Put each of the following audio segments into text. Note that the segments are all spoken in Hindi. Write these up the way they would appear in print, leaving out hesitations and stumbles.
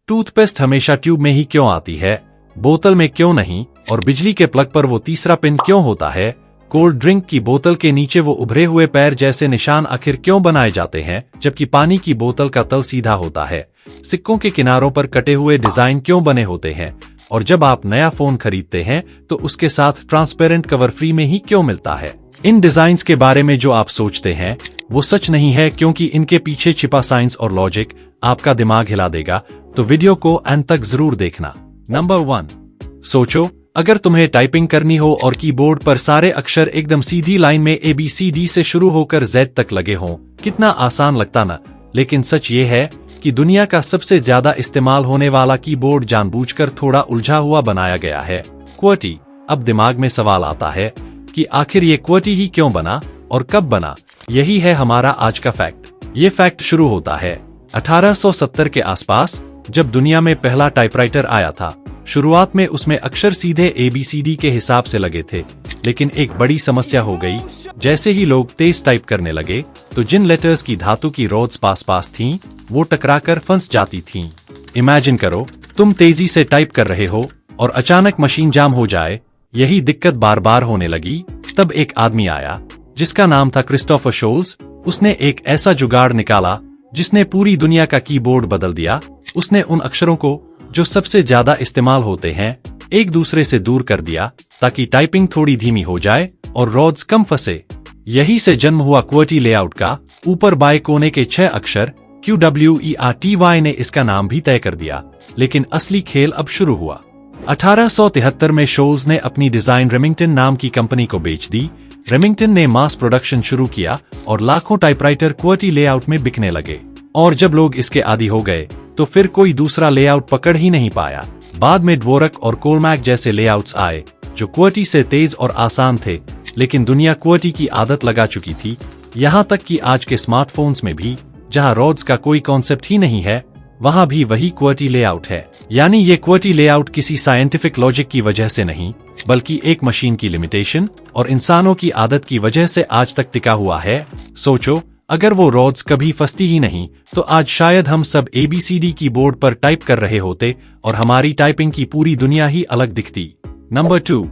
टूथपेस्ट हमेशा ट्यूब में ही क्यों आती है, बोतल में क्यों नहीं, और बिजली के प्लग पर वो तीसरा पिन क्यों होता है। कोल्ड ड्रिंक की बोतल के नीचे वो उभरे हुए पैर जैसे निशान आखिर क्यों बनाए जाते हैं, जबकि पानी की बोतल का तल सीधा होता है। सिक्कों के किनारों पर कटे हुए डिजाइन क्यों बने होते हैं, और जब आप नया फोन खरीदते हैं तो उसके साथ ट्रांसपेरेंट कवर फ्री में ही क्यों मिलता है। इन डिजाइन्स के बारे में जो आप सोचते हैं वो सच नहीं है, क्योंकि इनके पीछे छिपा साइंस और लॉजिक आपका दिमाग हिला देगा। तो वीडियो को अंत तक जरूर देखना। नंबर 1, सोचो अगर तुम्हें टाइपिंग करनी हो और कीबोर्ड पर सारे अक्षर एकदम सीधी लाइन में ABCD से शुरू होकर Z तक लगे हों, कितना आसान लगता ना। लेकिन सच ये है कि दुनिया का सबसे ज्यादा इस्तेमाल होने वाला कीबोर्ड जानबूझकर थोड़ा उलझा हुआ बनाया गया है, QWERTY। अब दिमाग में सवाल आता है कि आखिर ये QWERTY ही क्यों बना और कब बना। यही है हमारा आज का फैक्ट। ये फैक्ट शुरू होता है 1870 के आसपास, जब दुनिया में पहला टाइपराइटर आया था। शुरुआत में उसमें अक्षर सीधे ABCD के हिसाब से लगे थे, लेकिन एक बड़ी समस्या हो गई। जैसे ही लोग तेज टाइप करने लगे तो जिन लेटर्स की धातु की रोड्स पास थीं, वो टकराकर फंस जाती थीं। इमेजिन करो, तुम तेजी से टाइप कर रहे हो और अचानक मशीन जाम हो जाए। यही दिक्कत बार बार होने लगी। तब एक आदमी आया जिसका नाम था क्रिस्टोफर शोल्स। उसने एक ऐसा जुगाड़ निकाला जिसने पूरी दुनिया का कीबोर्ड बदल दिया। उसने उन अक्षरों को जो सबसे ज्यादा इस्तेमाल होते हैं एक दूसरे से दूर कर दिया, ताकि टाइपिंग थोड़ी धीमी हो जाए और रोड्स कम फंसे। यही से जन्म हुआ QWERTY लेआउट का। ऊपर बाएं कोने के 6 अक्षर QWERTY ने इसका नाम भी तय कर दिया। लेकिन असली खेल अब शुरू हुआ। 1873 में शोल्स ने अपनी डिजाइन रेमिंगटन नाम की कंपनी को बेच दी। रेमिंगटन ने मास प्रोडक्शन शुरू किया और लाखों टाइपराइटर QWERTY लेआउट में बिकने लगे। और जब लोग इसके आदी हो गए तो फिर कोई दूसरा लेआउट पकड़ ही नहीं पाया। बाद में ड्वोरक और कोलमैक जैसे लेआउट्स आए जो QWERTY से तेज और आसान थे, लेकिन दुनिया QWERTY की आदत लगा चुकी थी। यहाँ तक कि आज के स्मार्टफोन्स में भी, जहाँ रोड्स का कोई कॉन्सेप्ट ही नहीं है, वहाँ भी वही QWERTY लेआउट है। यानी ये QWERTY लेआउट किसी साइंटिफिक लॉजिक की वजह से नहीं, बल्कि एक मशीन की लिमिटेशन और इंसानों की आदत की वजह से आज तक टिका हुआ है। सोचो, अगर वो रोड्स कभी फंसती ही नहीं तो आज शायद हम सब ABCD कीबोर्ड पर टाइप कर रहे होते और हमारी टाइपिंग की पूरी दुनिया ही अलग दिखती। नंबर 2,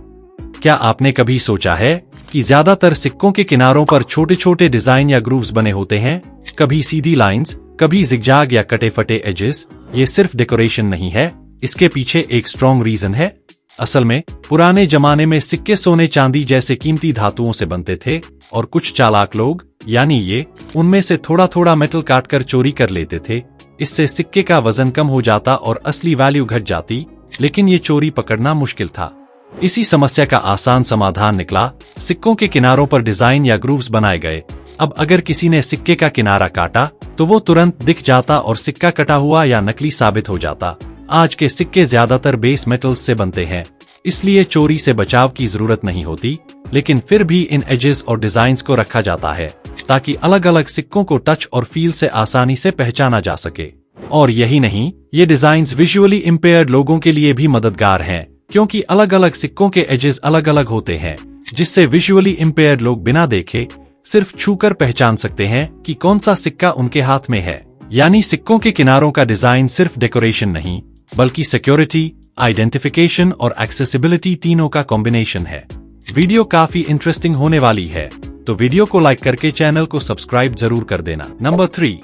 क्या आपने कभी सोचा है कि ज्यादातर सिक्कों के किनारों पर छोटे छोटे डिजाइन या ग्रूव्स बने होते हैं? कभी सीधी लाइंस, कभी जिगजैग या कटे फटे एजेस। ये सिर्फ डेकोरेशन नहीं है, इसके पीछे एक स्ट्रॉन्ग रीजन है। असल में पुराने जमाने में सिक्के सोने चांदी जैसे कीमती धातुओं से बनते थे, और कुछ चालाक लोग, यानी ये, उनमें से थोड़ा थोड़ा मेटल काटकर चोरी कर लेते थे। इससे सिक्के का वजन कम हो जाता और असली वैल्यू घट जाती, लेकिन ये चोरी पकड़ना मुश्किल था। इसी समस्या का आसान समाधान निकला। सिक्कों के किनारों पर डिजाइन या ग्रूव्स बनाए गए। अब अगर किसी ने सिक्के का किनारा काटा तो वो तुरंत दिख जाता और सिक्का कटा हुआ या नकली साबित हो जाता। आज के सिक्के ज्यादातर बेस मेटल्स से बनते हैं, इसलिए चोरी से बचाव की जरूरत नहीं होती। लेकिन फिर भी इन एजेस और डिजाइन्स को रखा जाता है ताकि अलग अलग सिक्कों को टच और फील से आसानी से पहचाना जा सके। और यही नहीं, ये डिजाइन्स विजुअली इम्पेयर्ड लोगों के लिए भी मददगार हैं, क्योंकि अलग अलग सिक्कों के एजेस अलग अलग होते हैं, जिससे विजुअली इम्पेयर्ड लोग बिना देखे सिर्फ छूकर पहचान सकते हैं कि कौन सा सिक्का उनके हाथ में है। यानी सिक्कों के किनारों का डिजाइन सिर्फ डेकोरेशन नहीं, बल्कि सिक्योरिटी, आइडेंटिफिकेशन और एक्सेसिबिलिटी तीनों का कॉम्बिनेशन है। वीडियो काफी इंटरेस्टिंग होने वाली है, तो वीडियो को लाइक करके चैनल को सब्सक्राइब जरूर कर देना। नंबर 3,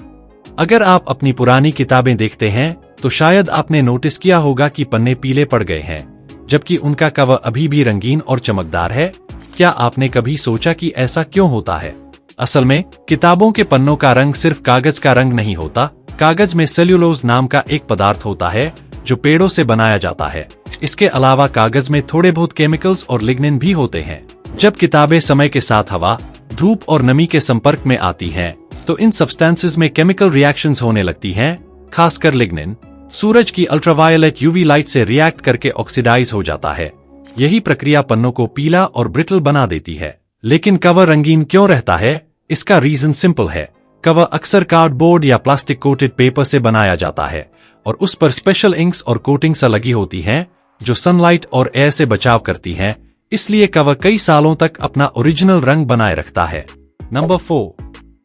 अगर आप अपनी पुरानी किताबें देखते हैं तो शायद आपने नोटिस किया होगा कि पन्ने पीले पड़ गए हैं, जबकि उनका कवर अभी भी रंगीन और चमकदार है। क्या आपने कभी सोचा कि ऐसा क्यों होता है? असल में किताबों के पन्नों का रंग सिर्फ कागज का रंग नहीं होता। कागज में सेल्यूलोज नाम का एक पदार्थ होता है जो पेड़ों से बनाया जाता है। इसके अलावा कागज में थोड़े बहुत केमिकल्स और लिग्निन भी होते हैं। जब किताबें समय के साथ हवा, धूप और नमी के संपर्क में आती हैं, तो इन सब्सटेंसेस में केमिकल रिएक्शंस होने लगती हैं। खासकर लिग्निन सूरज की अल्ट्रावायलेट UV लाइट से रिएक्ट करके ऑक्सीडाइज हो जाता है। यही प्रक्रिया पन्नों को पीला और ब्रिटल बना देती है। लेकिन कवर रंगीन क्यों रहता है? इसका रीजन सिंपल है। कवर अक्सर कार्डबोर्ड या प्लास्टिक कोटेड पेपर से बनाया जाता है और उस पर स्पेशल इंक्स और कोटिंग्स लगी होती हैं जो सनलाइट और एयर से बचाव करती हैं। इसलिए कवर कई सालों तक अपना ओरिजिनल रंग बनाए रखता है। नंबर 4,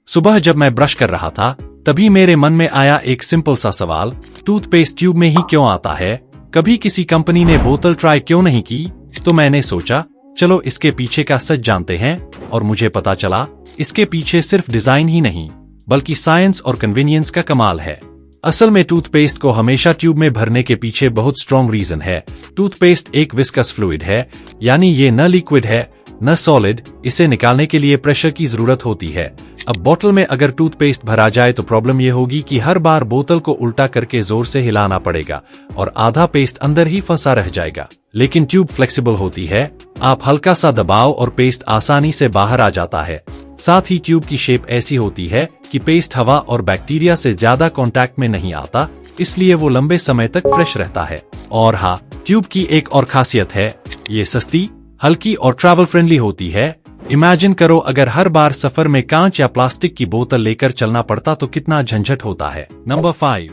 सुबह जब मैं ब्रश कर रहा था तभी मेरे मन में आया एक सिंपल सा सवाल, टूथपेस्ट ट्यूब में ही क्यों आता है? कभी किसी कंपनी ने बोतल ट्राई क्यों नहीं की? तो मैंने सोचा चलो इसके पीछे का सच जानते हैं, और मुझे पता चला इसके पीछे सिर्फ डिजाइन ही नहीं बल्कि साइंस और कन्वीनियंस का कमाल है। असल में टूथपेस्ट को हमेशा ट्यूब में भरने के पीछे बहुत स्ट्रॉन्ग रीजन है। टूथपेस्ट एक विस्कस फ्लूइड है, यानी ये न लिक्विड है न सॉलिड। इसे निकालने के लिए प्रेशर की जरूरत होती है। अब बोतल में अगर टूथपेस्ट भरा जाए तो प्रॉब्लम ये होगी कि हर बार बोतल को उल्टा करके जोर से हिलाना पड़ेगा और आधा पेस्ट अंदर ही फंसा रह जाएगा। लेकिन ट्यूब फ्लेक्सिबल होती है, आप हल्का सा दबाव और पेस्ट आसानी से बाहर आ जाता है। साथ ही ट्यूब की शेप ऐसी होती है कि पेस्ट हवा और बैक्टीरिया से ज्यादा कांटेक्ट में नहीं आता, इसलिए वो लंबे समय तक फ्रेश रहता है। और हाँ, ट्यूब की एक और खासियत है, ये सस्ती, हल्की और ट्रैवल फ्रेंडली होती है। इमेजिन करो अगर हर बार सफर में कांच या प्लास्टिक की बोतल लेकर चलना पड़ता तो कितना झंझट होता है। नंबर 5,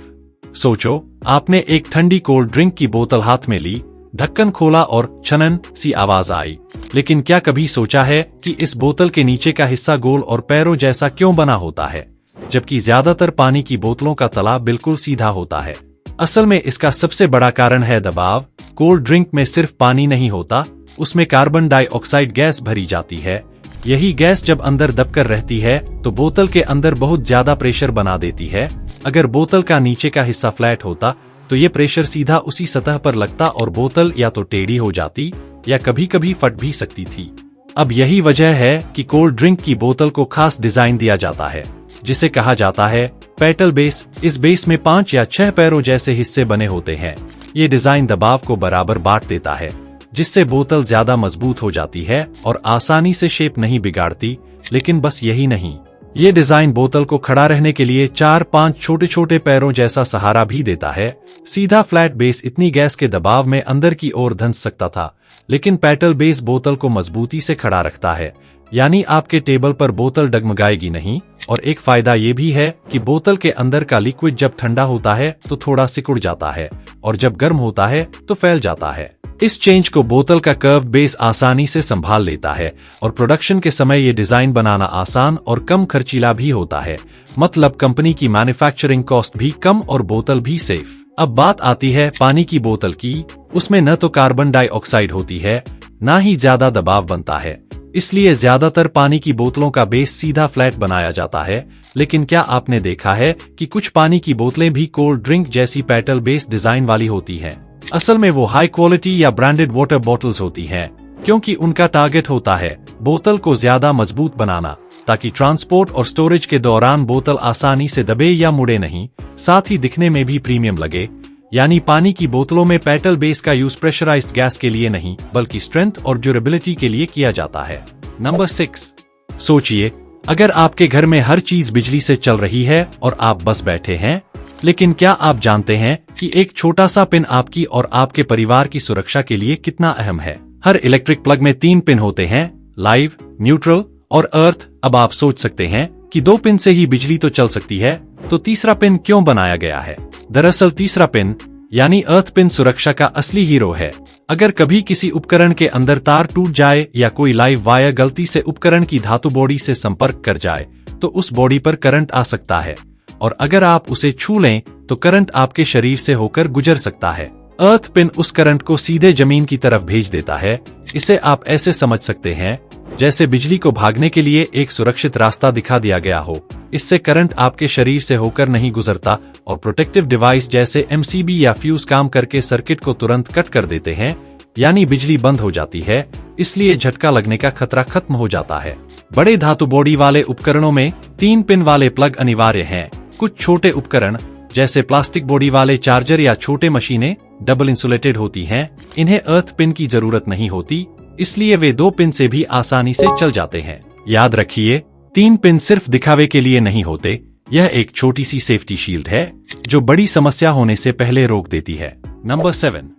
सोचो आपने एक ठंडी कोल्ड ड्रिंक की बोतल हाथ में ली, ढक्कन खोला और छनन सी आवाज आई। लेकिन क्या कभी सोचा है कि इस बोतल के नीचे का हिस्सा गोल और पैरों जैसा क्यों बना होता है, जबकि ज्यादातर पानी की बोतलों का तला बिल्कुल सीधा होता है? असल में इसका सबसे बड़ा कारण है दबाव। कोल्ड ड्रिंक में सिर्फ पानी नहीं होता, उसमें कार्बन डाइऑक्साइड गैस भरी जाती है। यही गैस जब अंदर दबकर रहती है तो बोतल के अंदर बहुत ज्यादा प्रेशर बना देती है। अगर बोतल का नीचे का हिस्सा फ्लैट होता तो ये प्रेशर सीधा उसी सतह पर लगता और बोतल या तो टेढ़ी हो जाती या कभी कभी फट भी सकती थी। अब यही वजह है कि कोल्ड ड्रिंक की बोतल को खास डिजाइन दिया जाता है, जिसे कहा जाता है पेटल बेस। इस बेस में 5 या 6 पैरों जैसे हिस्से बने होते हैं। ये डिजाइन दबाव को बराबर बांट देता है, जिससे बोतल ज्यादा मजबूत हो जाती है और आसानी से शेप नहीं बिगाड़ती। लेकिन बस यही नहीं, ये डिजाइन बोतल को खड़ा रहने के लिए 4-5 छोटे छोटे पैरों जैसा सहारा भी देता है। सीधा फ्लैट बेस इतनी गैस के दबाव में अंदर की ओर धंस सकता था, लेकिन पेटल बेस बोतल को मजबूती से खड़ा रखता है, यानी आपके टेबल पर बोतल डगमगाएगी नहीं। और एक फायदा ये भी है कि बोतल के अंदर का लिक्विड जब ठंडा होता है तो थोड़ा सिकुड़ जाता है और जब गर्म होता है तो फैल जाता है। इस चेंज को बोतल का कर्व बेस आसानी से संभाल लेता है और प्रोडक्शन के समय ये डिजाइन बनाना आसान और कम खर्चीला भी होता है। मतलब कंपनी की मैन्युफैक्चरिंग कॉस्ट भी कम और बोतल भी सेफ। अब बात आती है पानी की बोतल की। उसमें न तो कार्बन डाइऑक्साइड होती है, ना ही ज्यादा दबाव बनता है, इसलिए ज्यादातर पानी की बोतलों का बेस सीधा फ्लैट बनाया जाता है। लेकिन क्या आपने देखा है कि कुछ पानी की बोतलें भी कोल्ड ड्रिंक जैसी पेटल बेस डिजाइन वाली होती हैं? असल में वो हाई क्वालिटी या ब्रांडेड वाटर बॉटल्स होती हैं, क्योंकि उनका टारगेट होता है बोतल को ज्यादा मजबूत बनाना, ताकि ट्रांसपोर्ट और स्टोरेज के दौरान बोतल आसानी से दबे या मुड़े नहीं। साथ ही दिखने में भी प्रीमियम लगे। यानी पानी की बोतलों में पेटल बेस का यूज प्रेशराइज्ड गैस के लिए नहीं बल्कि स्ट्रेंथ और ड्यूरेबिलिटी के लिए किया जाता है। नंबर 6, सोचिए अगर आपके घर में हर चीज बिजली से चल रही है और आप बस बैठे हैं, लेकिन क्या आप जानते हैं कि एक छोटा सा पिन आपकी और आपके परिवार की सुरक्षा के लिए कितना अहम है? हर इलेक्ट्रिक प्लग में 3 पिन होते हैं, लाइव, न्यूट्रल और अर्थ। अब आप सोच सकते हैं कि 2 पिन से ही बिजली तो चल सकती है, तो तीसरा पिन क्यों बनाया गया है? दरअसल तीसरा पिन यानी अर्थ पिन सुरक्षा का असली हीरो है। अगर कभी किसी उपकरण के अंदर तार टूट जाए या कोई लाइव वायर गलती से उपकरण की धातु बॉडी से संपर्क कर जाए तो उस बॉडी पर करंट आ सकता है, और अगर आप उसे छू लें तो करंट आपके शरीर से होकर गुजर सकता है। अर्थ पिन उस करंट को सीधे जमीन की तरफ भेज देता है। इसे आप ऐसे समझ सकते हैं जैसे बिजली को भागने के लिए एक सुरक्षित रास्ता दिखा दिया गया हो। इससे करंट आपके शरीर से होकर नहीं गुजरता और प्रोटेक्टिव डिवाइस जैसे एमसीबी या फ्यूज काम करके सर्किट को तुरंत कट कर देते हैं, यानी बिजली बंद हो जाती है। इसलिए झटका लगने का खतरा खत्म हो जाता है। बड़े धातु बॉडी वाले उपकरणों में 3 पिन वाले प्लग अनिवार्य हैं। कुछ छोटे उपकरण जैसे प्लास्टिक बॉडी वाले चार्जर या छोटे मशीनें डबल इंसुलेटेड होती हैं, इन्हें अर्थ पिन की जरूरत नहीं होती, इसलिए वे 2 पिन से भी आसानी से चल जाते हैं। याद रखिए, 3 पिन सिर्फ दिखावे के लिए नहीं होते, यह एक छोटी सी सेफ्टी शील्ड है जो बड़ी समस्या होने से पहले रोक देती है। नंबर 7,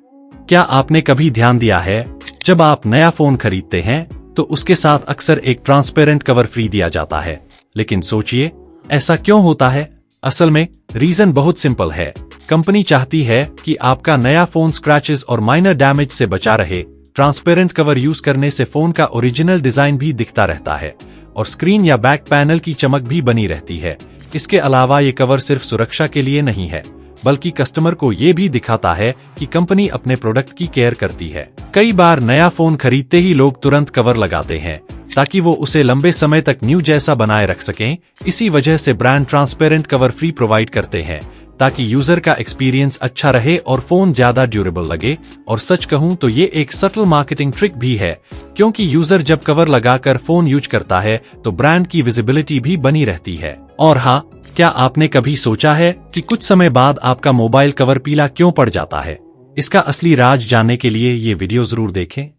क्या आपने कभी ध्यान दिया है जब आप नया फोन खरीदते हैं तो उसके साथ अक्सर एक ट्रांसपेरेंट कवर फ्री दिया जाता है? लेकिन सोचिए ऐसा क्यों होता है? असल में रीजन बहुत सिंपल है। कंपनी चाहती है कि आपका नया फोन स्क्रैचेस और माइनर डैमेज से बचा रहे। ट्रांसपेरेंट कवर यूज करने से फोन का ओरिजिनल डिजाइन भी दिखता रहता है और स्क्रीन या बैक पैनल की चमक भी बनी रहती है। इसके अलावा ये कवर सिर्फ सुरक्षा के लिए नहीं है, बल्कि कस्टमर को ये भी दिखाता है कि कंपनी अपने प्रोडक्ट की केयर करती है। कई बार नया फोन खरीदते ही लोग तुरंत कवर लगाते हैं ताकि वो उसे लंबे समय तक न्यू जैसा बनाए रख सकें। इसी वजह से brand transparent cover free provide करते हैं ताकि यूजर का एक्सपीरियंस अच्छा रहे और फोन ज्यादा ड्यूरेबल लगे। और सच कहूं तो ये एक सटल मार्केटिंग ट्रिक भी है, क्योंकि यूजर जब कवर लगाकर फोन यूज करता है तो ब्रांड की विजिबिलिटी भी बनी रहती है। और हाँ, क्या आपने कभी सोचा है कि कुछ समय बाद आपका मोबाइल कवर पीला क्यों पड़ जाता है? इसका असली राज जानने के लिए ये वीडियो जरूर देखें।